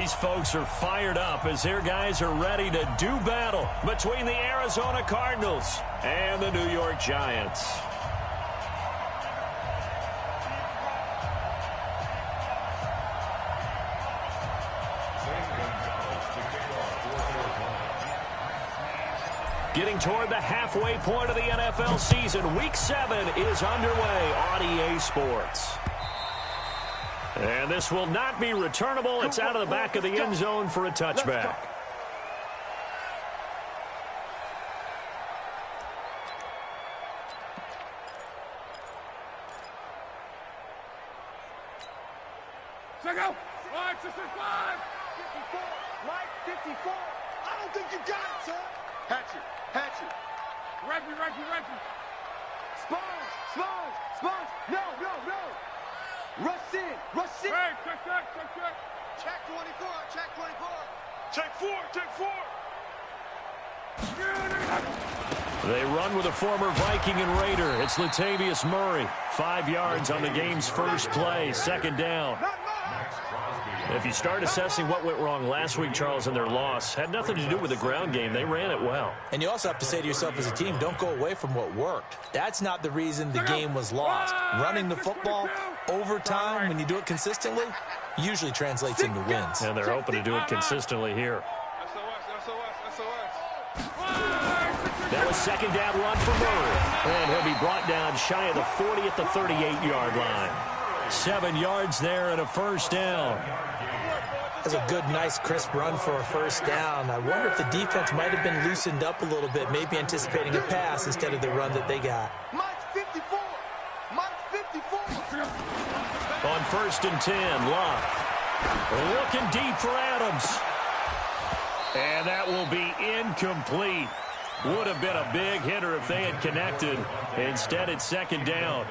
These folks are fired up as their guys are ready to do battle between the Arizona Cardinals and the New York Giants. Getting toward the halfway point of the NFL season, Week 7 is underway on EA Sports. And this will not be returnable. It's out of the back of the end zone for a touchback. Check out. 5, 6, 5. 54. Mike, 54. I don't think you got it, sir. Hatchet. Reggie. Sponge. No. Rush in. Hey, check. Check 24. Check 4. They run with a former Viking and Raider. It's Latavius Murray. 5 yards on the game's first play. Second down. If you start assessing what went wrong last week, Charles, in their loss, had nothing to do with the ground game. They ran it well. And you also have to say to yourself as a team, don't go away from what worked. That's not the reason the game was lost. Running the football over time, when you do it consistently, usually translates into wins. And they're hoping to do it consistently here. That was second down run for Murray. And he'll be brought down shy of the 40 at the 38-yard line. 7 yards there and a first down. That's a good, nice, crisp run for a first down. I wonder if the defense might have been loosened up a little bit, maybe anticipating a pass instead of the run that they got. Mike's 54. On 1st and 10, Locke. Looking deep for Adams. And that will be incomplete. Would have been a big hitter if they had connected. Instead, it's second down.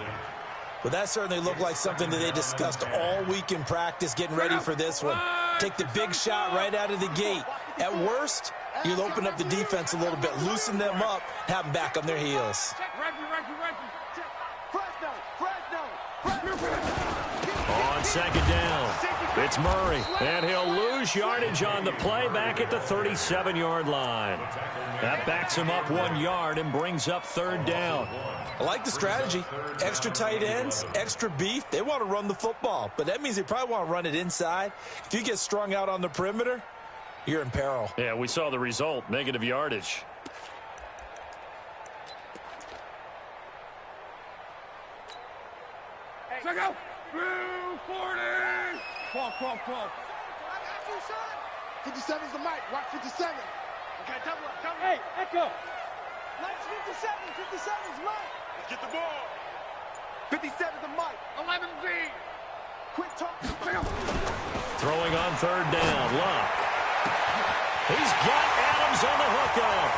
Well, that certainly looked like something that they discussed all week in practice, getting ready for this one. Take the big shot right out of the gate. At worst, you'll open up the defense a little bit, loosen them up, have them back on their heels. On second down, it's Murray, and he'll lose yardage on the play back at the 37-yard line. That backs him up 1 yard and brings up third down. I like the strategy. Extra tight ends, extra beef. They want to run the football, but that means they probably want to run it inside. If you get strung out on the perimeter, you're in peril. Yeah, we saw the result, negative yardage. Check out. 40. 12. I got you, son. 57's the mic. Watch 57. Okay, double up. Hey, Echo. Lights 57. 57's Mike. Let's get the ball. 57's the mic. 11Z. Quick talk. Throwing on third down, Locke. He's got Adams on the hookup.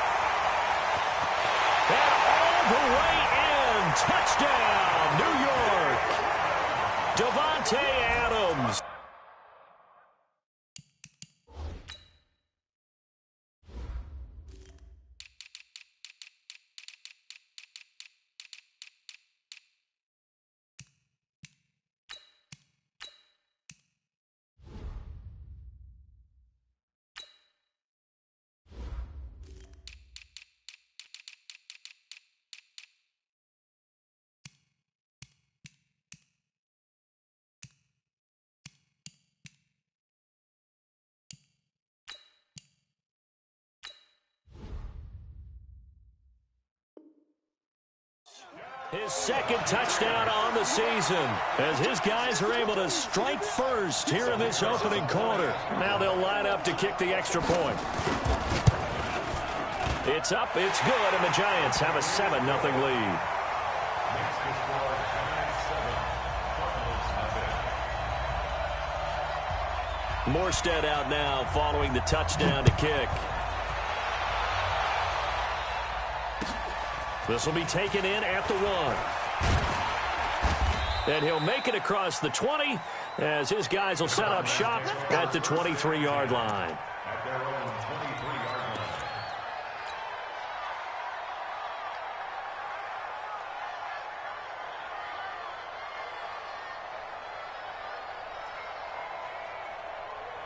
And all the way in. Touchdown, New York. Davante Adams. His second touchdown on the season as his guys are able to strike first here in this opening quarter. Now they'll line up to kick the extra point. It's up, it's good, and the Giants have a 7-0 lead. Morstead out now following the touchdown to kick. This will be taken in at the 1. And he'll make it across the 20 as his guys will set up shop at the 23-yard line.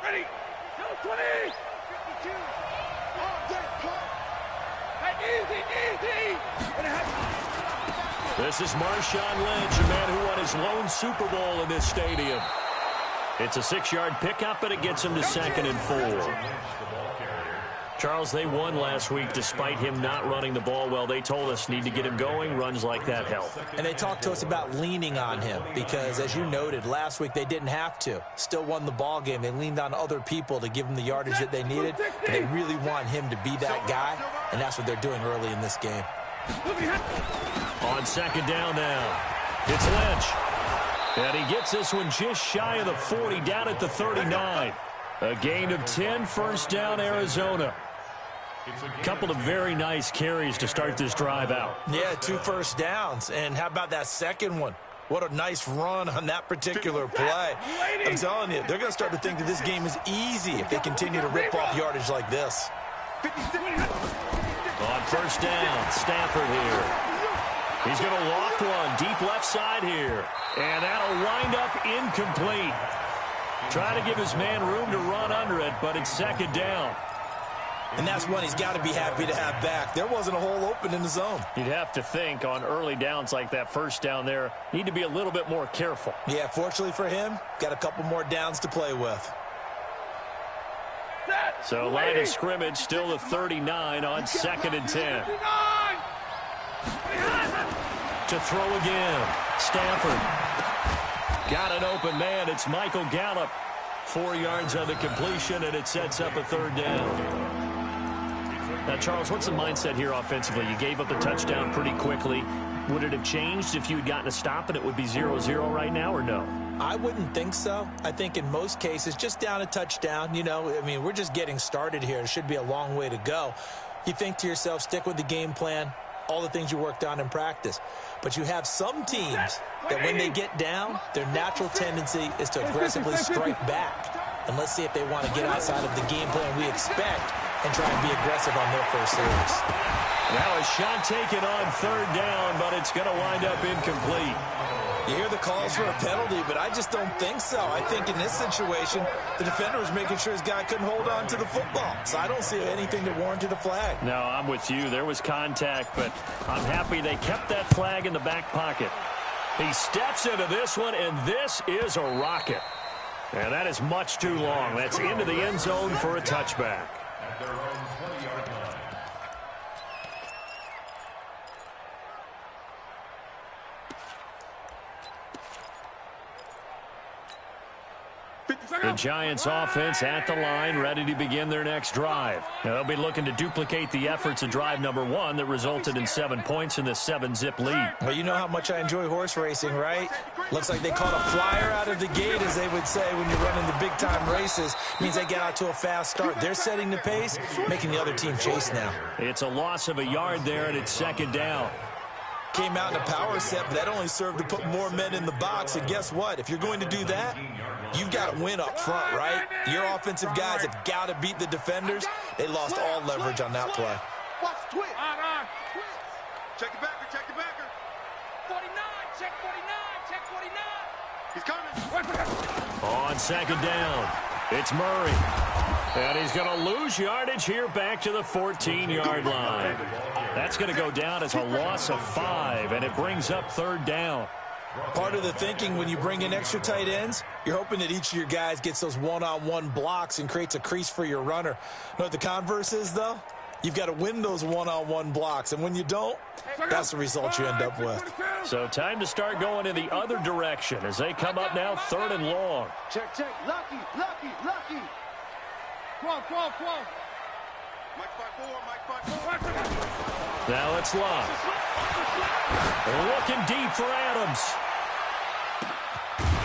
Ready. This is Marshawn Lynch, a man who won his lone Super Bowl in this stadium. It's a 6-yard pickup, and it gets him to 2nd and 4. Charles, they won last week despite him not running the ball well. They told us need to get him going. Runs like that help. And they talked to us about leaning on him because, as you noted, last week they didn't have to. Still won the ball game. They leaned on other people to give them the yardage that they needed. But they really want him to be that guy, and that's what they're doing early in this game. On 2nd down now, it's Lynch. And he gets this one just shy of the 40, down at the 39. A gain of 10, 1st down, Arizona. A couple of very nice carries to start this drive out. Yeah, 2 first downs. And how about that second one? What a nice run on that particular play. I'm telling you, they're going to start to think that this game is easy if they continue to rip off yardage like this. On 1st down, Stafford here. He's going to loft one deep left side here. And that'll wind up incomplete. Trying to give his man room to run under it, but it's 2nd down. And that's one he's got to be happy to have back. There wasn't a hole open in the zone. You'd have to think on early downs like that 1st down there, need to be a little bit more careful. Yeah, fortunately for him, got a couple more downs to play with. So line of scrimmage still the 39 on 2nd and 10. To throw again, Stafford. Got an open man. It's Michael Gallup. 4 yards on the completion, and it sets up a 3rd down. Now, Charles, what's the mindset here offensively? You gave up the touchdown pretty quickly. Would it have changed if you had gotten a stop and it would be 0-0 right now, or no? I wouldn't think so. I think in most cases, just down a touchdown, you know, I mean, we're just getting started here. It should be a long way to go. You think to yourself, stick with the game plan, all the things you worked on in practice. But you have some teams that when they get down, their natural tendency is to aggressively strike back. And let's see if they want to get outside of the game plan we expect and try and be aggressive on their first series. Now a shot taken on 3rd down, but it's going to wind up incomplete. You hear the calls for a penalty, but I just don't think so. I think in this situation, the defender was making sure his guy couldn't hold on to the football. So I don't see anything that warranted a flag. No, I'm with you. There was contact, but I'm happy they kept that flag in the back pocket. He steps into this one, and this is a rocket. And that is much too long. That's into the end zone for a touchback. The Giants offense at the line, ready to begin their next drive. Now, they'll be looking to duplicate the efforts of drive number 1 that resulted in 7 points in this 7-zip lead. Well, you know how much I enjoy horse racing, right? Looks like they caught a flyer out of the gate, as they would say when you're running the big-time races. Means they get out to a fast start. They're setting the pace, making the other team chase now. It's a loss of a yard there, and it's 2nd down. Came out in a power set, but that only served to put more men in the box. And guess what? If you're going to do that, you've got to win up front, right? Your offensive guys have got to beat the defenders. They lost all leverage on that play. Watch twitch. Check your backer, check your backer. 49, check 49, check 49. He's coming. On 2nd down, it's Murray. And he's going to lose yardage here back to the 14-yard line. That's going to go down as a loss of 5, and it brings up 3rd down. Part of the thinking when you bring in extra tight ends, you're hoping that each of your guys gets those one-on-one blocks and creates a crease for your runner. You know what the converse is, though? You've got to win those one-on-one blocks, and when you don't, that's the result you end up with. So time to start going in the other direction as they come up now 3rd and long. Check, check. Lucky. Come on. Mike 5-4. Now it's Love. Looking deep for Adams.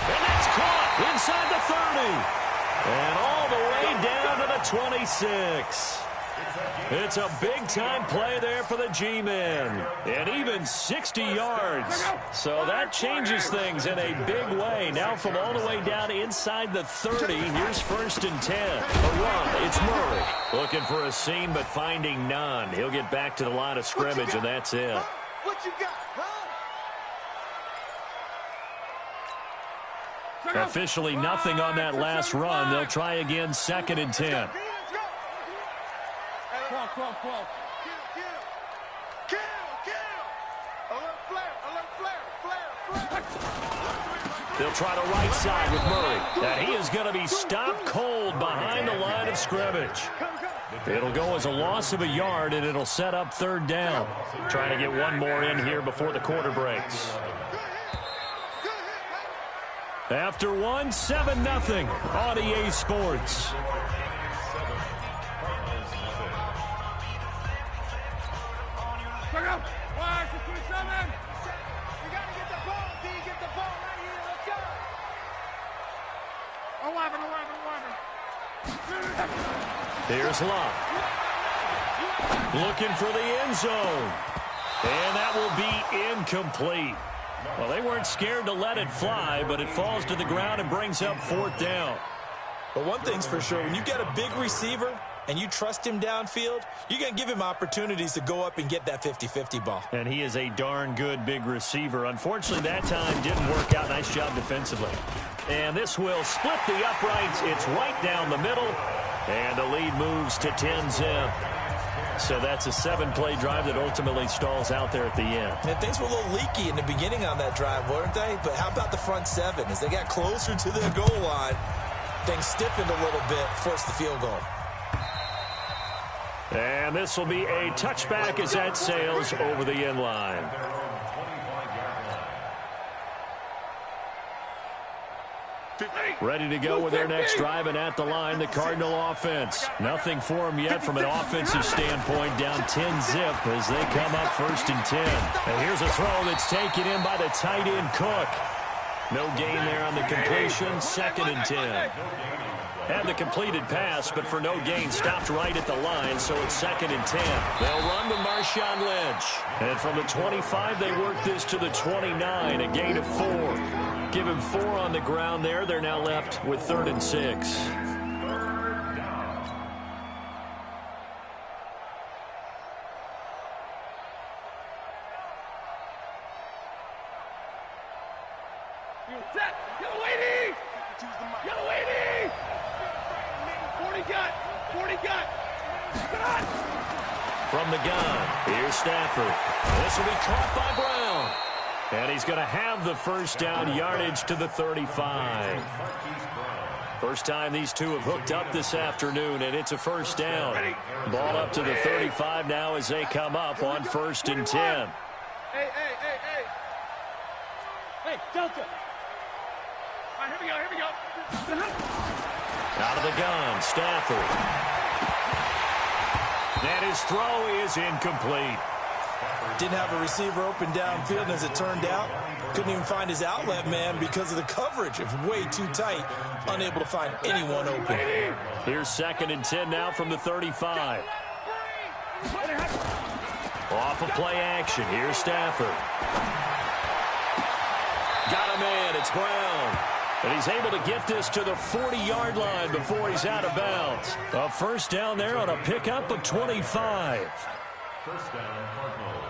And that's caught inside the 30. And all the way down to the 26. It's a big-time play there for the G-men. And even 60 yards. So that changes things in a big way. Now from all the way down inside the 30, here's 1st and 10. A run, it's Murray. Looking for a seam, but finding none. He'll get back to the line of scrimmage, and that's it. What you got, huh? Officially nothing on that last run. They'll try again, 2nd and 10. They'll try the right side with Murray. And he is going to be stopped cold behind the line of scrimmage. It'll go as a loss of a yard, and it'll set up 3rd down. Trying to get one more in here before the quarter breaks. After one, 7-0 on EA Sports. Here's Locke. Looking for the end zone. And that will be incomplete. Well, they weren't scared to let it fly, but it falls to the ground and brings up 4th down. But one thing's for sure, when you get a big receiver and you trust him downfield, you're going to give him opportunities to go up and get that 50-50 ball. And he is a darn good big receiver. Unfortunately, that time didn't work out. Nice job defensively. And this will split the uprights. It's right down the middle. And the lead moves to 10-zip. So that's a 7-play drive that ultimately stalls out there at the end. And things were a little leaky in the beginning on that drive, weren't they? But how about the front 7? As they got closer to their goal line, things stiffened a little bit, forced the field goal. And this will be a touchback as that sails over the end line. Ready to go with their next drive, and at the line, the Cardinal offense. Nothing for them yet from an offensive standpoint, down 10-zip as they come up 1st and 10. And here's a throw that's taken in by the tight end, Cook. No gain there on the completion, 2nd and 10. Had the completed pass, but for no gain, stopped right at the line, so it's 2nd and 10. They'll run with Marshawn Lynch. And from the 25, they work this to the 29, a gain of 4. Give him 4 on the ground there. They're now left with 3rd and 6. From the gun, here's Stafford. This will be caught by Brown. And he's going to have the 1st down, yardage to the 35. First time these two have hooked up this afternoon, and it's a 1st down. Ball up to the 35 now as they come up on 1st and 10. Hey, Delta. All right, here we go. Out of the gun, Stafford. And his throw is incomplete. Didn't have a receiver open downfield, and as it turned out, couldn't even find his outlet man because of the coverage. It was way too tight, unable to find anyone open. Here's 2nd and 10 now from the 35. Off of play action, here's Stafford. Got a man, it's Brown. And he's able to get this to the 40-yard line before he's out of bounds. A 1st down there on a pickup of 25. 1st down, Cardinals.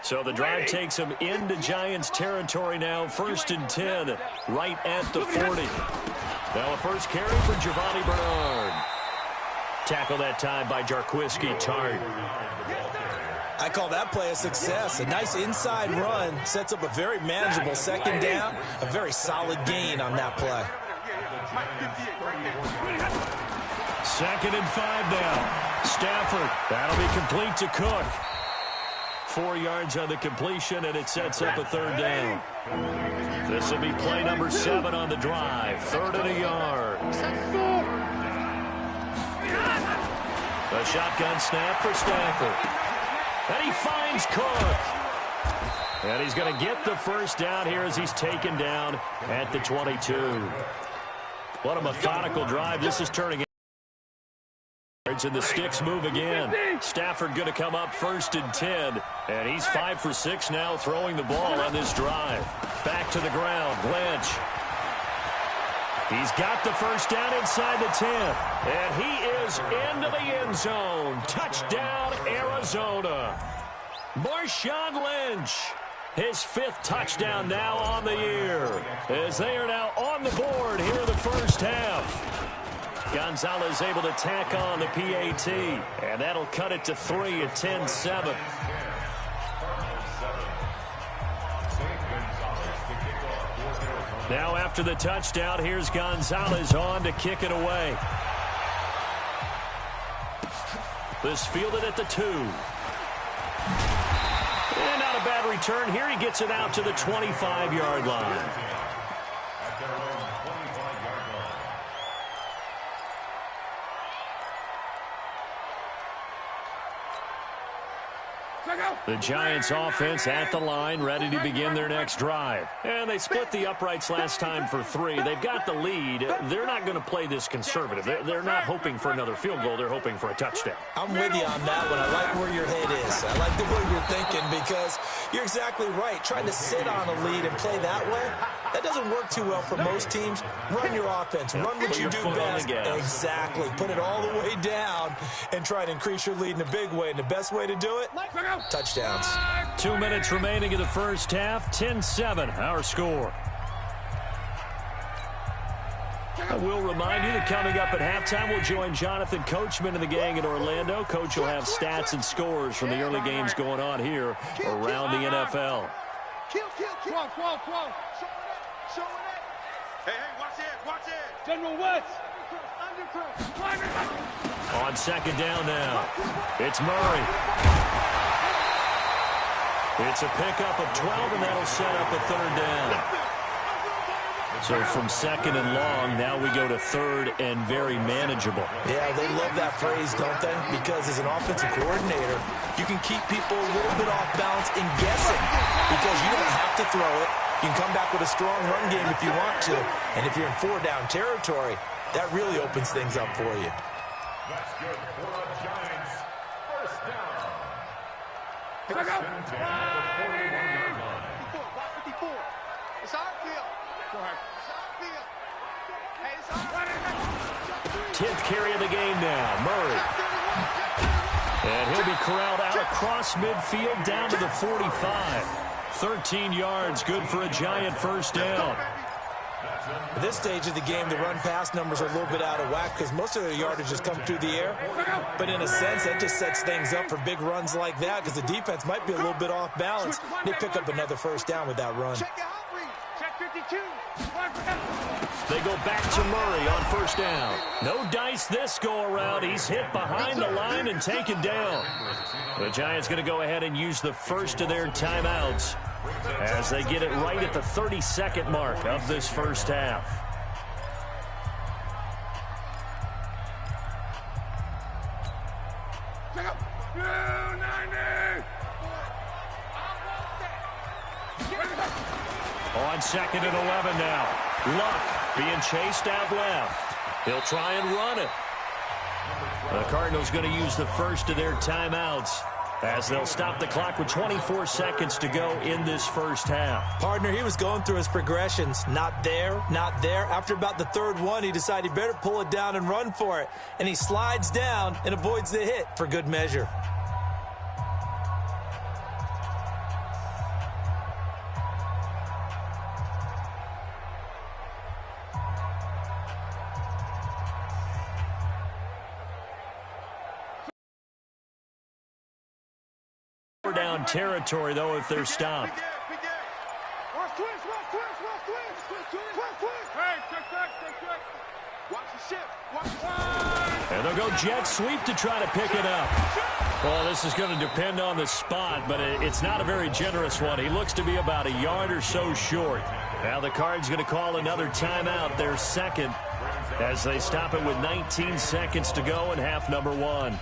So the drive takes him into Giants territory now. 1st and 10, right at the 40. Now a first carry for Giovanni Bernard. Tackle that time by Jarquiski Tart. I call that play a success. A nice inside run sets up a very manageable 2nd down. A very solid gain on that play. 2nd and 5 now. Stafford, that'll be complete to Cook. 4 yards on the completion, and it sets up a 3rd down. This will be play number 7 on the drive. 3rd and a yard. A shotgun snap for Stafford. And he finds Cook. And he's going to get the 1st down here as he's taken down at the 22. What a methodical drive this is turning into. And the sticks move again. Stafford going to come up 1st and 10. And he's 5 for 6 now throwing the ball on this drive. Back to the ground. Lynch. He's got the 1st down inside the 10. And he is into the end zone. Touchdown, Arizona. Marshawn Lynch His 5th touchdown now on the year, as they are now on the board here in the first half. Gonzalez able to tack on the PAT, and that'll cut it to 3 at 10-7. Now after the touchdown, here's Gonzalez on to kick it away. This fielded at the 2. And not a bad return. Here he gets it out to the 25-yard line. The Giants offense at the line, ready to begin their next drive. And they split the uprights last time for 3. They've got the lead. They're not going to play this conservative. They're not hoping for another field goal. They're hoping for a touchdown. I'm with you on that one. I like where your head is. I like the way you're thinking, because you're exactly right. Trying to sit on a lead and play that way, that doesn't work too well for most teams. Run your offense. Run what you do best. Exactly. Put it all the way down and try to increase your lead in a big way. And the best way to do it, touchdowns. 2 minutes remaining in the first half. 10-7, our score. I will remind you that coming up at halftime, we'll join Jonathan Coachman and the gang in Orlando. Coach will have stats and scores from the early games going on here around the NFL. Hey, watch it. General West. On second down now, it's Murray. It's a pickup of 12, and that'll set up a 3rd down. So from 2nd and long, now we go to 3rd and very manageable. Yeah, they love that phrase, don't they? Because as an offensive coordinator, you can keep people a little bit off balance and guessing, because you don't have to throw it. You can come back with a strong run game if you want to. And if you're in 4-down territory, that really opens things up for you. That's good for the Giants. First down. Here we go. 54. It's our field. Go ahead. It's our field. Hey, it's our 10th carry of the game now, Murray. And he'll be corralled out across midfield down to the 45. 13 yards, good for a Giant first down. At this stage of the game, the run-pass numbers are a little bit out of whack because most of their yardage just come through the air. But in a sense, that just sets things up for big runs like that, because the defense might be a little bit off balance. They pick up another first down with that run. Check 52. They go back to Murray on first down. No dice this go-around. He's hit behind the line and taken down. The Giants going to go ahead and use the first of their timeouts as they get it right at the 32nd mark of this first half. On 2nd and 11 now. Luck being chased out left. He'll try and run it. The Cardinals going to use the first of their timeouts as they'll stop the clock with 24 seconds to go in this first half. Partner, he was going through his progressions. Not there, not there. After about the 3rd one, he decided he better pull it down and run for it. And he slides down and avoids the hit for good measure. Down territory, though, if they're stopped. And they'll go jet sweep to try to pick it up. Well, this is going to depend on the spot, but it's not a very generous one. He looks to be about a yard or so short. Now the Cards going to call another timeout, their second, as they stop it with 19 seconds to go in half number 1.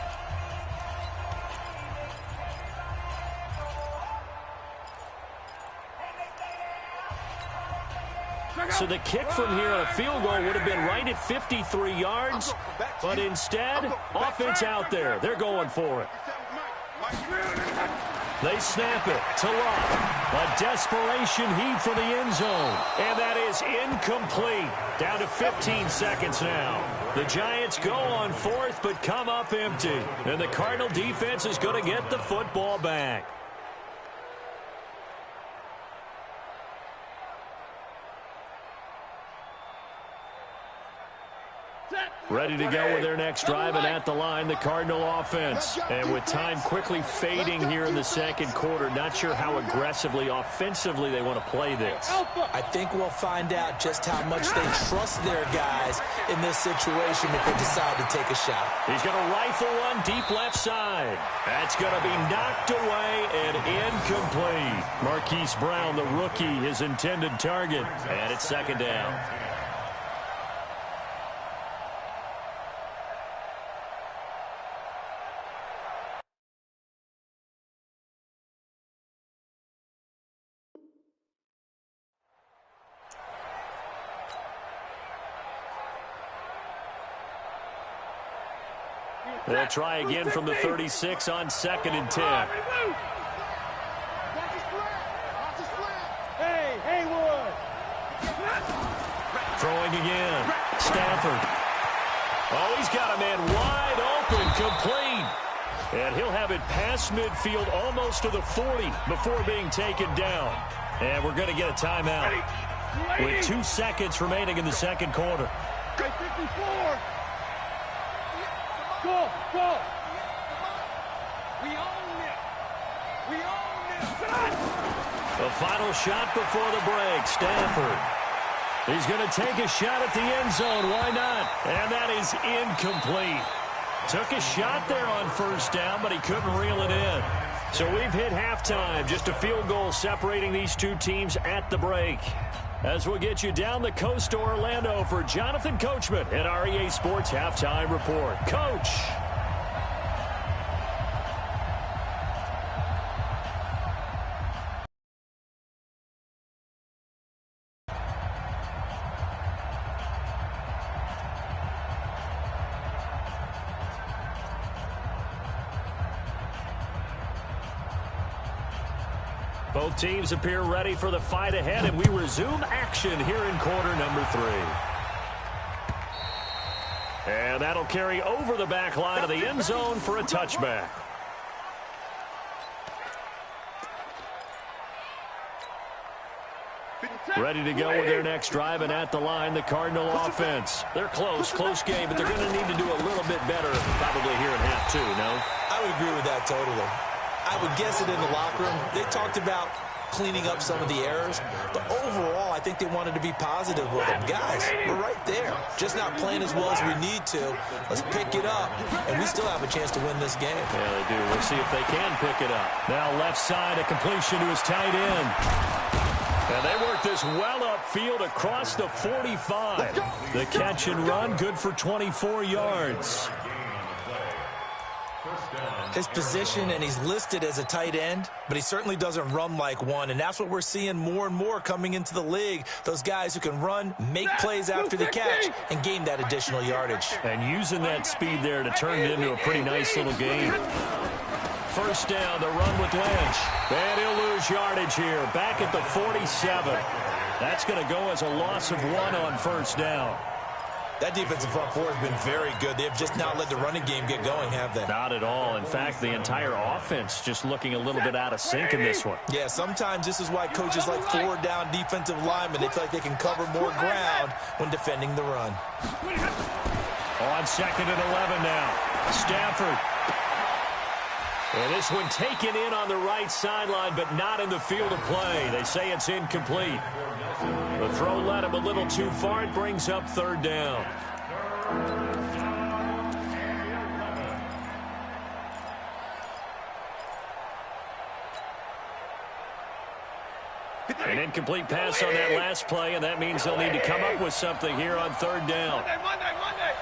So the kick from here on a field goal would have been right at 53 yards, but instead, offense out there. They're going for it. They snap it to Luck. A desperation heave for the end zone, and that is incomplete. Down to 15 seconds now. The Giants go on 4th, but come up empty, and the Cardinal defense is going to get the football back. Ready to go with their next drive, and at the line, the Cardinal offense. And with time quickly fading here in the second quarter, not sure how aggressively, offensively they want to play this. I think we'll find out just how much they trust their guys in this situation if they decide to take a shot. He's going to rifle one deep left side. That's going to be knocked away and incomplete. Marquise Brown, the rookie, his intended target. And it's second down. They'll try again from the 36 on 2nd and 10. Hey, Haywood. Throwing again. Stafford. Oh, he's got a man wide open, complete. And he'll have it past midfield almost to the 40 before being taken down. And we're going to get a timeout with 2 seconds remaining in the second quarter. 54. Go, go. We own it. We own it. The final shot before the break. Stafford. He's going to take a shot at the end zone. Why not? And that is incomplete. Took a shot there on first down, but he couldn't reel it in. So we've hit halftime. Just a field goal separating these two teams at the break. As we'll get you down the coast to Orlando for Jonathan Coachman at our EA Sports Halftime Report. Coach. Both teams appear ready for the fight ahead, and we resume action here in quarter number 3. And that'll carry over the back line of the end zone for a touchback. Ready to go with their next drive, and at the line, the Cardinal offense. They're close game, but they're going to need to do a little bit better probably here in half 2, no? I would agree with that totally. I would guess it in the locker room. They talked about cleaning up some of the errors, but overall, I think they wanted to be positive with them. Guys, we're right there. Just not playing as well as we need to. Let's pick it up, and we still have a chance to win this game. Yeah, they do. We'll see if they can pick it up. Now left side, a completion to his tight end. And they work this well upfield across the 45. The catch and run, good for 24 yards. His position, and he's listed as a tight end, but he certainly doesn't run like one, and that's what we're seeing more and more coming into the league. Those guys who can run, make plays after the catch, and gain that additional yardage. And using that speed there to turn it into a pretty nice little game. First down, the run with Lynch. And he'll lose yardage here, back at the 47. That's going to go as a loss of 1 on first down. That defensive front four has been very good. They have just not let the running game get going, have they? Not at all. In fact, the entire offense just looking a little bit out of sync in this one. Yeah, sometimes this is why coaches like 4-down defensive linemen. They feel like they can cover more ground when defending the run. On 2nd and 11 now. Stafford. And this one taken in on the right sideline, but not in the field of play. They say it's incomplete. The throw led him a little too far. It brings up 3rd down. An incomplete pass on that last play, and that means they'll need to come up with something here on 3rd down. Monday.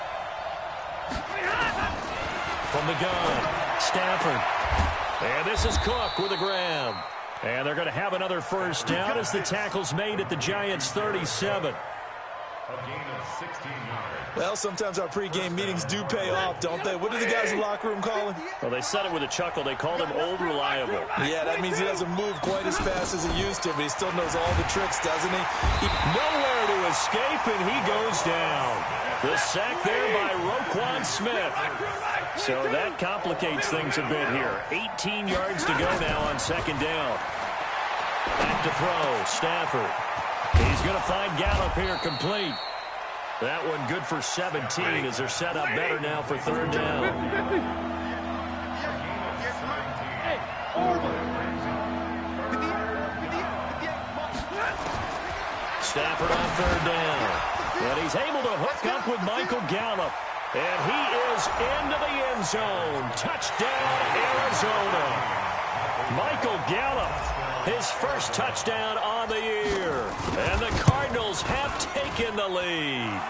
From the gun, Stafford. And this is Cook with a grab. And they're going to have another first down as the tackle's made at the Giants' 37. Well, sometimes our pregame meetings do pay off, don't they? What do the guys in the locker room call him? Well, they said it with a chuckle. They called him Old Reliable. Yeah, that means he doesn't move quite as fast as he used to, but he still knows all the tricks, doesn't he? Nowhere to escape, and he goes down. The sack there by Roquan Smith. So that complicates things a bit here. 18 yards to go now on 2nd down. Back to throw, Stafford. He's going to find Gallup here complete. That one good for 17 as they're set up better now for third down. Stafford on third down. And he's able to hook up with Michael Gallup. And he is into the end zone. Touchdown, Arizona. Michael Gallup, his first touchdown on the year. And the Cardinals have taken the lead.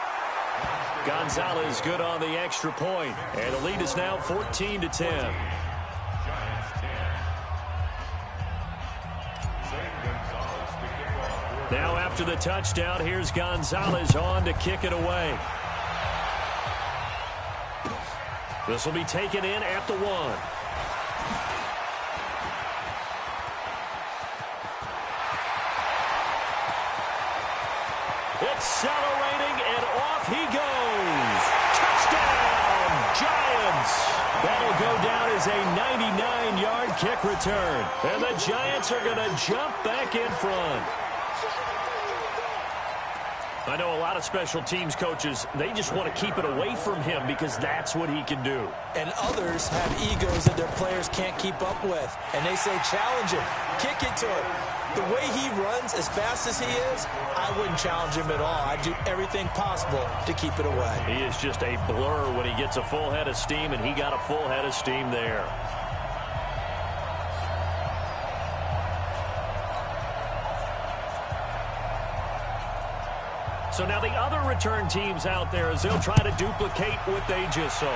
Gonzalez good on the extra point. And the lead is now 14-10. Now after the touchdown, here's Gonzalez on to kick it away. This will be taken in at the 1. Accelerating, and off he goes. Touchdown, Giants. That'll go down as a 99-yard kick return. And the Giants are going to jump back in front. I know a lot of special teams coaches, they just want to keep it away from him because that's what he can do. And others have egos that their players can't keep up with. And they say, challenge him, kick it to him. The way he runs as fast as he is, I wouldn't challenge him at all. I'd do everything possible to keep it away. He is just a blur when he gets a full head of steam, and he got a full head of steam there. So now the other return teams out there as they'll try to duplicate what they just saw.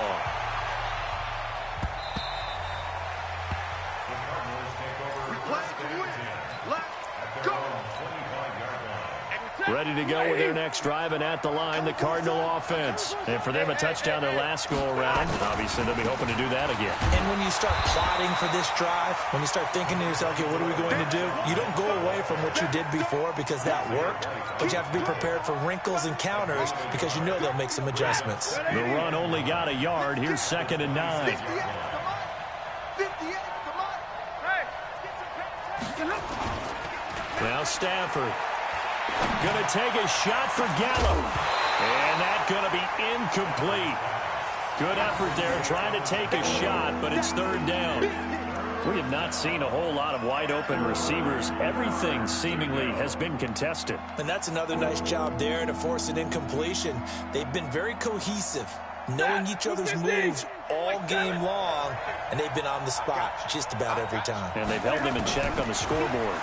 Ready to go with their next drive, and at the line, the Cardinal offense. And for them, a touchdown their last go-around. Obviously, they'll be hoping to do that again. And when you start plotting for this drive, when you start thinking to yourself, okay, what are we going to do? You don't go away from what you did before because that worked, but you have to be prepared for wrinkles and counters because you know they'll make some adjustments. The run only got a yard. Here's 2nd and 9. Now Stafford. Going to take a shot for Gallup. And that's going to be incomplete. Good effort there trying to take a shot, but it's third down. We have not seen a whole lot of wide-open receivers. Everything seemingly has been contested. And that's another nice job there to force an incompletion. They've been very cohesive, knowing each other's moves all game long, and they've been on the spot just about every time. And they've held them in check on the scoreboard.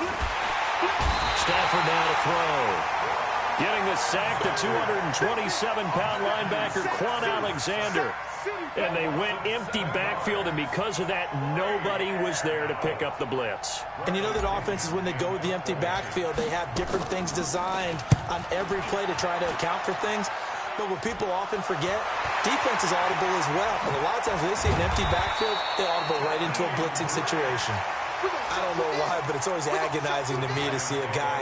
Stafford now to throw. Getting the sack, the 227-pound linebacker, Quan Alexander. And they went empty backfield, and because of that, nobody was there to pick up the blitz. And you know that offenses, when they go with the empty backfield, they have different things designed on every play to try to account for things. But what people often forget, defense is audible as well. And a lot of times when they see an empty backfield, they audible right into a blitzing situation. I don't know why, but it's always agonizing to me to see a guy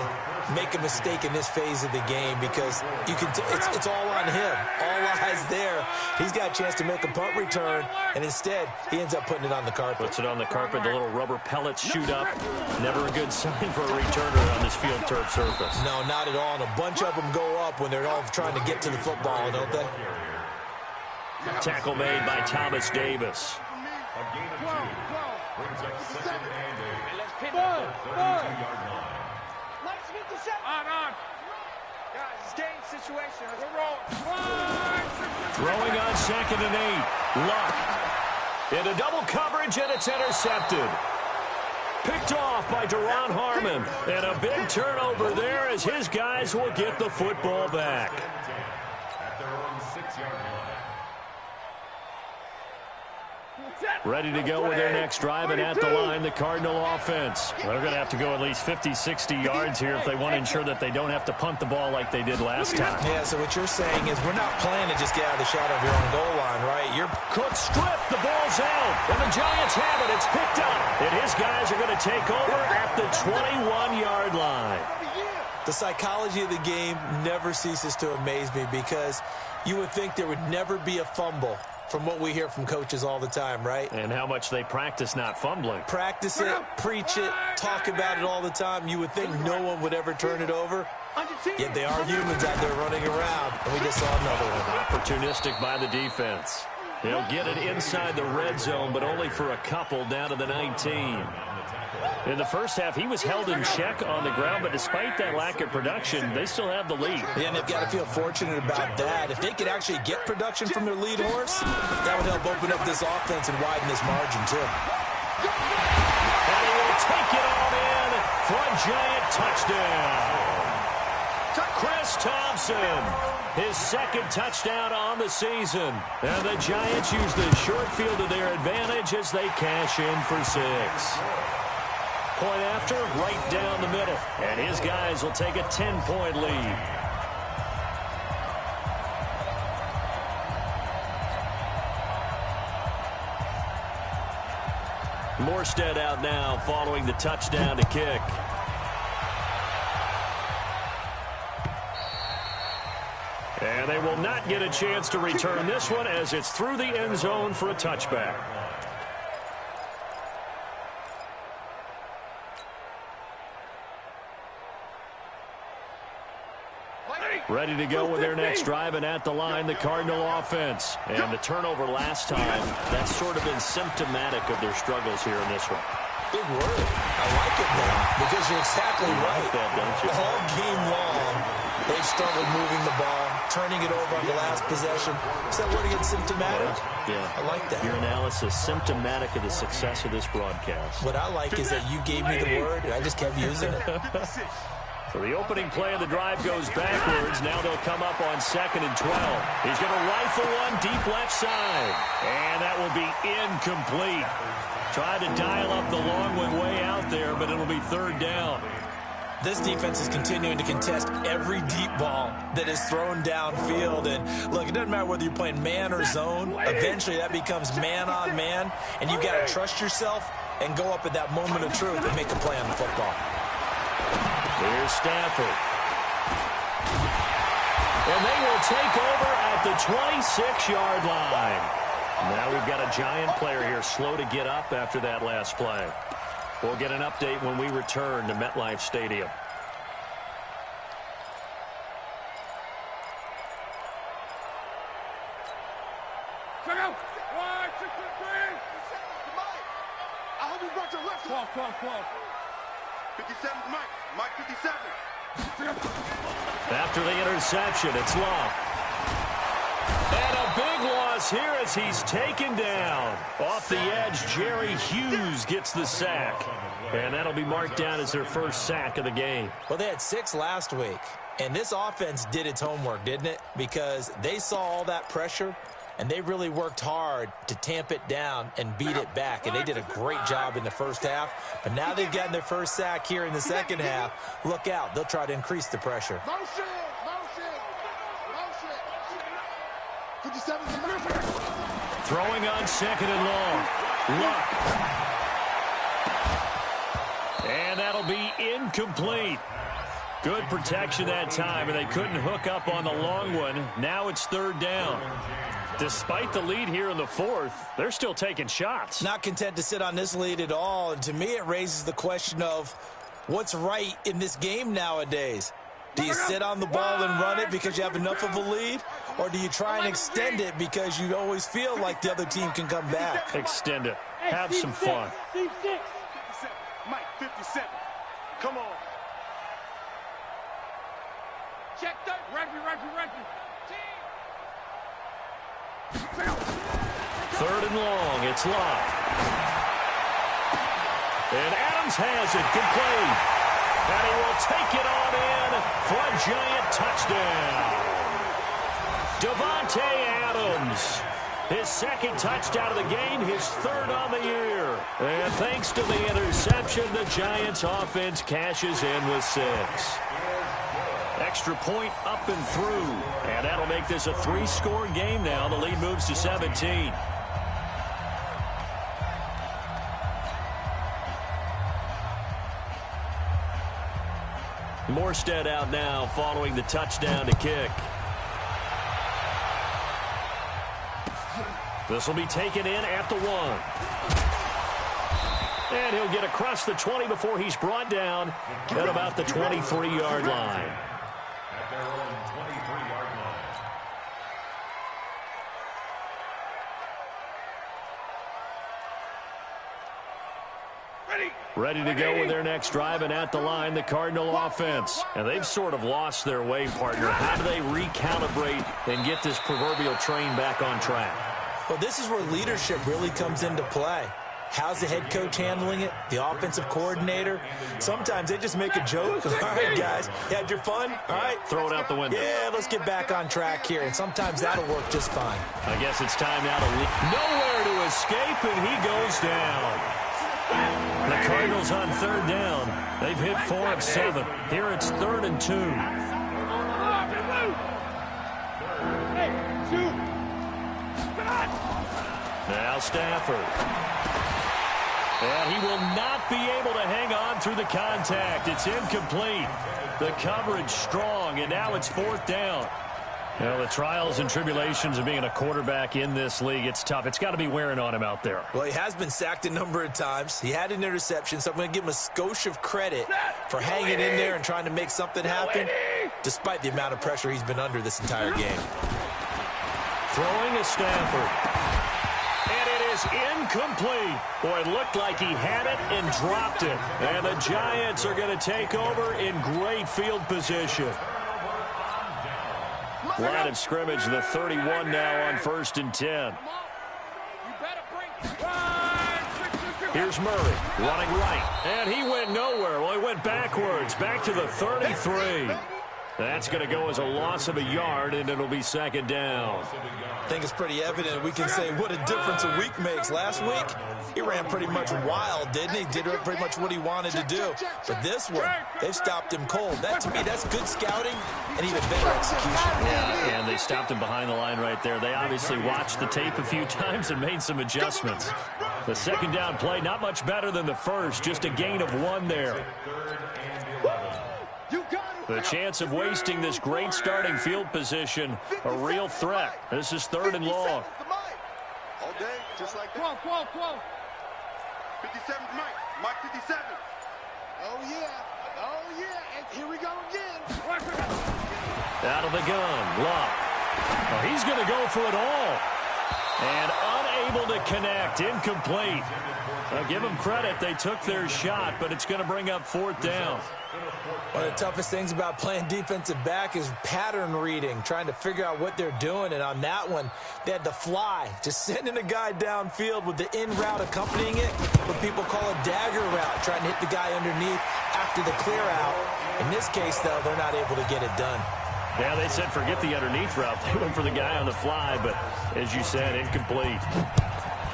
make a mistake in this phase of the game because you can it's all on him. All eyes there. He's got a chance to make a punt return, and instead he ends up putting it on the carpet. Puts it on the carpet. The little rubber pellets shoot up. Never a good sign for a returner on this field turf surface. No, not at all. And a bunch of them go up when they're all trying to get to the football, don't they? Tackle made by Thomas Davis. Brings up 2nd and 8. Let's get the set. On. Guys, it's game situation. We're rolling. Throwing on 2nd and 8. Luck. Into double coverage, and it's intercepted. Picked off by Deron Harmon. And a big turnover there as his guys will get the football back. At their own 6-yard line. Ready to go with their next drive, and at the line, the Cardinal offense. They're going to have to go at least 50, 60 yards here if they want to ensure that they don't have to punt the ball like they did last time. Yeah, so what you're saying is we're not playing to just get out of the shadow of your own goal line, right? Cook stripped, the ball's out, and the Giants have it. It's picked up, and his guys are going to take over at the 21-yard line. The psychology of the game never ceases to amaze me because you would think there would never be a fumble from what we hear from coaches all the time, right? And how much they practice not fumbling. Practice it, preach it, talk about it all the time. You would think no one would ever turn it over. Yet they are humans out there running around, and we just saw another one. Opportunistic by the defense. He'll get it inside the red zone, but only for a couple down to the 19. In the first half, he was held in check on the ground, but despite that lack of production, they still have the lead. Yeah, and they've got to feel fortunate about that. If they could actually get production from their lead horse, that would help open up this offense and widen this margin, too. And he will take it on in for a Giant touchdown. Chris Thompson, his second touchdown on the season. And the Giants use the short field to their advantage as they cash in for 6. Point after, right down the middle. And his guys will take a 10-point lead. Morstead out now following the touchdown to kick. And they will not get a chance to return this one as it's through the end zone for a touchback. Ready to go with their next drive, and at the line, the Cardinal offense. And the turnover last time, that's sort of been symptomatic of their struggles here in this one. Big word. I like it now because you're exactly right. Like that, don't you? All game long, they've struggled moving the ball, turning it over on the last possession. Is that word again, symptomatic? Yeah. I like that. Your analysis, symptomatic of the success of this broadcast. What I like is that you gave me the word, and I just kept using it. So the opening play of the drive goes backwards. Now they'll come up on 2nd and 12. He's going to rifle one deep left side. And that will be incomplete. Tried to dial up the long one way out there, but it'll be 3rd down. This defense is continuing to contest every deep ball that is thrown downfield. And, look, it doesn't matter whether you're playing man or zone. Eventually, that becomes man on man. And you've got to trust yourself and go up at that moment of truth and make a play on the football. Here's Stafford. And they will take over at the 26-yard line. Now we've got a Giant player here slow to get up after that last play. We'll get an update when we return to MetLife Stadium. Check out. 1, 2, 3. I hope you brought your left. 12. 57, Mike 57. After the interception, it's Love. And a big loss here as he's taken down. Off the edge, Jerry Hughes gets the sack. And that'll be marked down as their first sack of the game. Well, they had 6 last week. And this offense did its homework, didn't it? Because they saw all that pressure, and they really worked hard to tamp it down and beat it back. And they did a great job in the first half. But now they've gotten their first sack here in the second half. Look out. They'll try to increase the pressure. Motion. 57. Throwing on 2nd and long. Luck. And that'll be incomplete. Good protection that time, and they couldn't hook up on the long one. Now it's 3rd down. Despite the lead here in the 4th, they're still taking shots. Not content to sit on this lead at all. And to me, it raises the question of what's right in this game nowadays. Do you sit on the ball and run it because you have enough of a lead? Or do you try and extend it because you always feel like the other team can come back? Extend it. Have some fun. 57. Mike 57. Come on. Check that. Referee. 3rd and long. It's Love. And Adams has it complete. And he will take it on in for a Giant touchdown. Davante Adams. His 2nd touchdown of the game, his 3rd on the year. And thanks to the interception, the Giants offense cashes in with 6. Extra point up and through. And that'll make this a 3-score game now. The lead moves to 17. Morstead out now following the touchdown to kick. This will be taken in at the 1. And he'll get across the 20 before he's brought down at about the 23-yard line. Ready to go with their next drive, and at the line, the Cardinal offense. And they've sort of lost their way, partner. How do they recalibrate and get this proverbial train back on track? Well, this is where leadership really comes into play. How's the head coach handling it? The offensive coordinator? Sometimes they just make a joke. All right, guys, you had your fun? All right. Throw it out the window. Yeah, let's get back on track here. And sometimes that'll work just fine. I guess it's time now to leave. Nowhere to escape, and he goes down. The Cardinals on third down. They've hit 4 of 7. Here it's 3rd and 2. Now Stafford. And he will not be able to hang on through the contact. It's incomplete. The coverage strong, and now it's 4th down. Well, the trials and tribulations of being a quarterback in this league, it's tough. It's got to be wearing on him out there. Well, he has been sacked a number of times. He had an interception, so I'm going to give him a skosh of credit for hanging in there and trying to make something happen, despite the amount of pressure he's been under this entire game. Throwing a Stafford. And it is incomplete. Boy, it looked like he had it and dropped it. And the Giants are going to take over in great field position. Line of scrimmage, the 31 now on 1st and 10. Here's Murray running right. And he went nowhere. Well, he went backwards, back to the 33. That's going to go as a loss of a yard, and it'll be 2nd down. I think it's pretty evident. We can say what a difference a week makes. Last week, he ran pretty much wild, didn't he? Did pretty much what he wanted to do. But this one, they've stopped him cold. That, to me, that's good scouting and even better execution. Yeah, and they stopped him behind the line right there. They obviously watched the tape a few times and made some adjustments. The 2nd down play, not much better than the first, just a gain of 1 there. The chance of wasting this great starting field position, a real threat. This is 3rd and long. All day, just like that. 12. 57 Mike 57. Oh, yeah. And here we go again. Out of the gun, Luck. Well, he's going to go for it all. And unable to connect, incomplete. I'll give them credit. They took their shot, but it's going to bring up 4th down. One of the toughest things about playing defensive back is pattern reading, trying to figure out what they're doing. And on that one, they had to fly, just sending a guy downfield with the in route accompanying it, what people call a dagger route, trying to hit the guy underneath after the clear out. In this case, though, they're not able to get it done. Yeah, they said forget the underneath route. They went for the guy on the fly, but as you said, incomplete.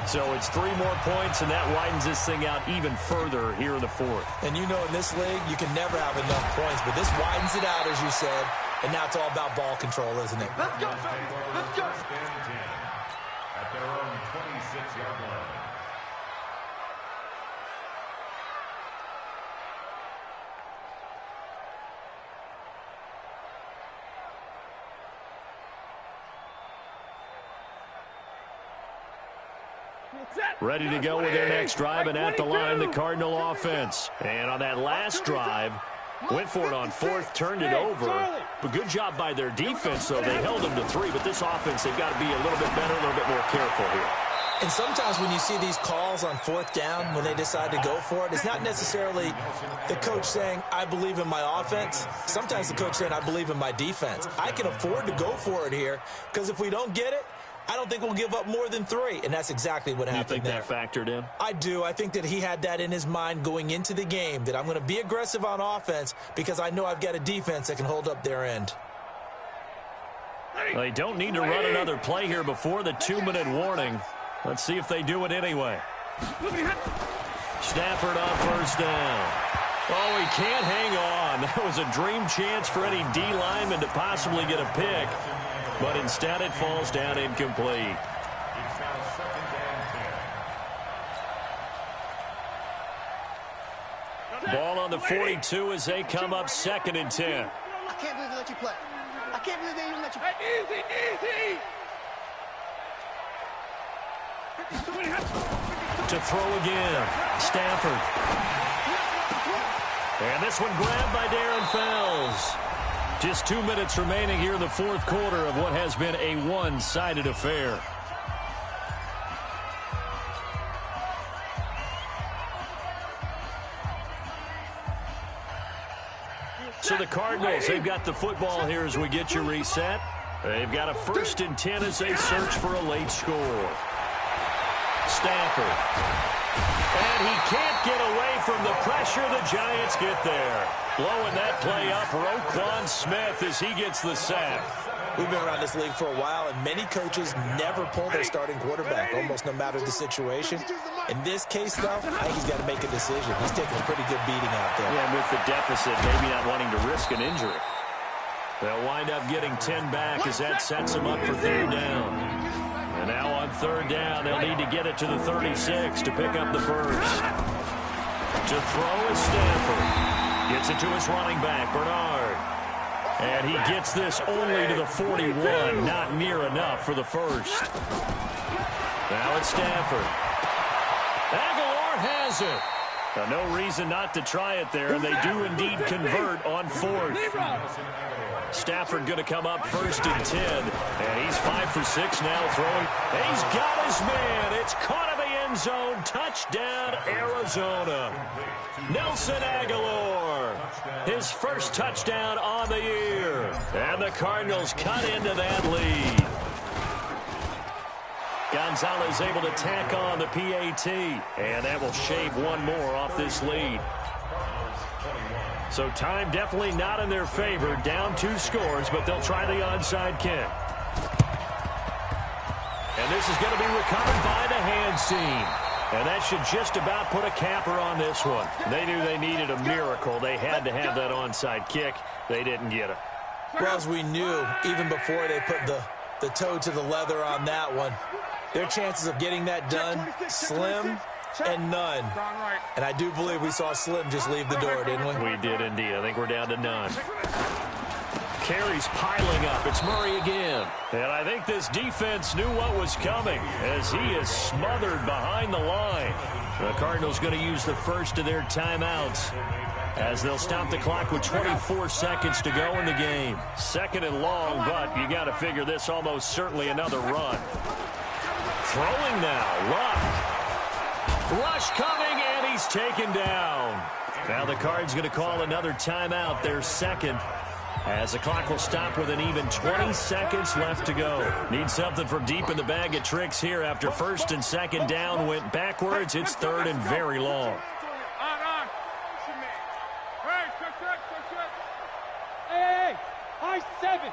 So it's 3 more points, and that widens this thing out even further here in the 4th. And you know in this league, you can never have enough points, but this widens it out, as you said, and now it's all about ball control, isn't it? Let's go, let's go. At their own 26-yard line. Ready to go with their next drive, and at the line, the Cardinal offense. And on that last drive, went for it on 4th, turned it over. But good job by their defense, though. They held them to 3, but this offense, they've got to be a little bit better, a little bit more careful here. And sometimes when you see these calls on 4th down, when they decide to go for it, it's not necessarily the coach saying, I believe in my offense. Sometimes the coach saying, I believe in my defense. I can afford to go for it here, because if we don't get it, I don't think we'll give up more than 3, and that's exactly what happened there. You think that factored in? I do. I think that he had that in his mind going into the game, that I'm going to be aggressive on offense because I know I've got a defense that can hold up their end. They don't need to run another play here before the 2-minute warning. Let's see if they do it anyway. Stafford on 1st down. Oh, he can't hang on. That was a dream chance for any D lineman to possibly get a pick. But instead it falls down incomplete. It's now 2nd and 10. Ball on the 42 as they come up 2nd and 10. I can't believe they let you play. I can't believe they even let you play. Easy. To throw again. Stafford. And this one grabbed by Darren Fells. Just 2 minutes remaining here in the 4th quarter of what has been a one-sided affair. So the Cardinals, they've got the football here as we get you reset. They've got a 1st and 10 as they search for a late score. Stafford. And he can't get away from the pressure. The Giants get there. Blowing that play up, Roquan Smith as he gets the sack. We've been around this league for a while, and many coaches never pull their starting quarterback, almost no matter the situation. In this case, though, I think he's got to make a decision. He's taking a pretty good beating out there. Yeah, and with the deficit, maybe not wanting to risk an injury. They'll wind up getting 10 back as that sets them up for 3rd down. And now on 3rd down, they'll need to get it to the 36 to pick up the first. To throw is Stafford. Gets it to his running back, Bernard. And he gets this only to the 41, not near enough for the first. Now it's Stafford. Aguilar has it. No reason not to try it there, and they do indeed convert on 4th. Stafford going to come up 1st and 10, and he's 5 for 6 now throwing. He's got his man. It's caught in the end zone. Touchdown, Arizona. Nelson Aguilar, his first touchdown on the year. And the Cardinals cut into that lead. Gonzalez able to tack on the PAT, and that will shave one more off this lead. So time definitely not in their favor. Down 2 scores, but they'll try the onside kick. And this is going to be recovered by the hands team. And that should just about put a capper on this one. They knew they needed a miracle. They had to have that onside kick. They didn't get it. Well, as we knew, even before they put the toe to the leather on that one, their chances of getting that done, slim and none. And I do believe we saw Slim just leave the door, didn't we? We did indeed. I think we're down to none. Carries piling up. It's Murray again. And I think this defense knew what was coming as he is smothered behind the line. The Cardinals going to use the first of their timeouts as they'll stop the clock with 24 seconds to go in the game. 2nd and long, but you got to figure this almost certainly another run. Throwing now, Luck. Rush coming, and he's taken down. Now the Cards going to call another timeout, their 2nd, as the clock will stop with an even 20 seconds left to go. Need something from deep in the bag of tricks here after 1st and 2nd down went backwards. It's 3rd and very long. Hey, high 7.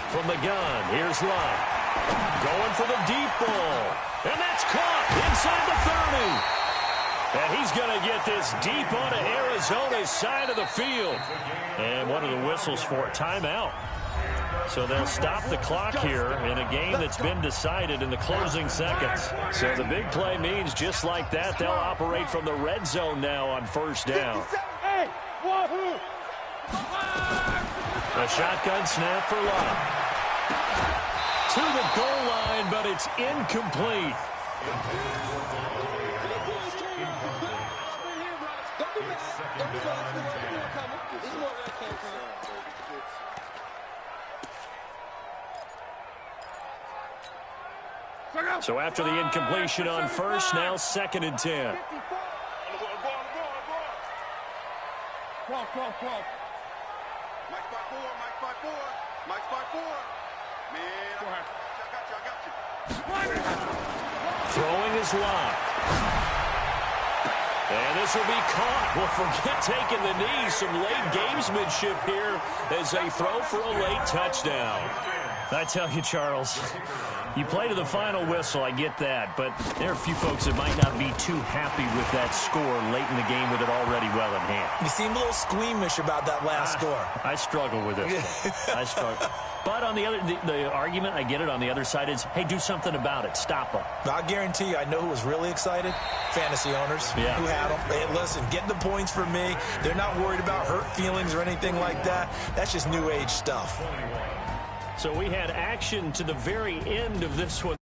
From the gun, here's Luck. Going for the deep ball. And that's caught inside the 30. And he's going to get this deep onto Arizona's side of the field. And one of the whistles for a timeout. So they'll stop the clock here in a game that's been decided in the closing seconds. So the big play means just like that, they'll operate from the red zone now on 1st down. Hey, wahoo! A shotgun snap for Luck. To the goal line, but it's incomplete. So after the incompletion on 1st, now 2nd and 10. Mike by 4, Mike by 4, Mike by 4. Man, I got you. Throwing is Luck. And this will be caught. Well, forget taking the knee. Some late gamesmanship here as they throw for a late touchdown. I tell you, Charles, you play to the final whistle, I get that, but there are a few folks that might not be too happy with that score late in the game with it already well in hand. You seem a little squeamish about that last score. I struggle with it. I struggle. But on the other, the argument, I get it, on the other side is, hey, do something about it. Stop them. I guarantee you, I know who was really excited. Fantasy owners who had them. Hey, listen, get the points for me. They're not worried about hurt feelings or anything like that. That's just new age stuff. So we had action to the very end of this one.